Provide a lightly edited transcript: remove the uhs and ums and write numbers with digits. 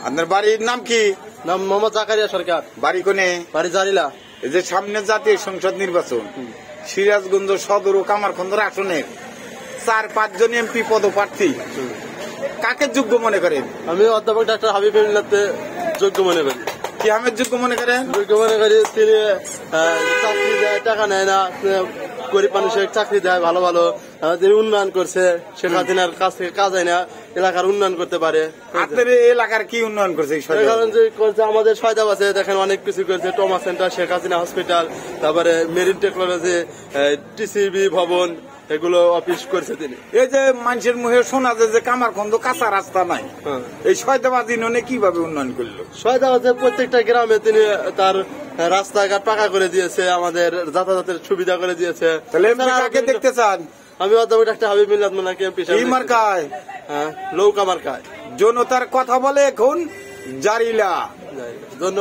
আপনার বাড়ির নাম কি? নাম মোহাম্মদ জাকারিয়া সরকার। বাড়ি কোনে? বাড়ি জারিলা। এই যে সামনে জাতীয় সংসদ নির্বাচন, সিরাজগঞ্জ সদর ও কামারখন্দর আসনের 4-5 জন এমপি পদপ্রার্থী, কাকে যোগ্য মনে করেন? আমি অধ্যাপক ডাক্তার হাবিব যোগ্য মনে করি। কি আমের যোগ্য মনে করেন? যোগ্য মনে করি, তিনি চাকরি দেয়, টাকা নেয় না, গরিব মানুষের চাকরি দেয়, ভালো ভালো তিনি উন্নয়ন করছে। শেখ হাসিনার কাছ থেকে কাজ হয় না, এলাকার উন্নয়ন করতে পারে। আপনার এলাকার কি উন্নয়ন করছে? কারণ যে করছে আমাদের সহায়তা আছে, দেখেন অনেক কিছু করছে, trauma centre, Sheikh Hasina hospital, তারপরে মেরিন টেকনোলজি, টিসিবি ভবন, এগুলো অফিস করছে তিনি। এই যে মানুষের মুখে শোনা যায় যে কামারখন্দ কাঁচা রাস্তা নাই, এই সয়দাবাদী ননে কিভাবে উন্নয়ন করলো? সহায়তা প্রত্যেকটা গ্রামে তিনি তার রাস্তাঘাট পাকা করে দিয়েছে, আমাদের যাতায়াতের সুবিধা করে দিয়েছে। তাহলে কাকে দেখতে চান? আমি অধ্যাপক ডাক্তার হাবিব মিল্লাত মোল্লাকে এমপি এই মার্কায়, নৌকা মার্কায় জনতার কথা বলে এখন জারিলা। ধন্যবাদ।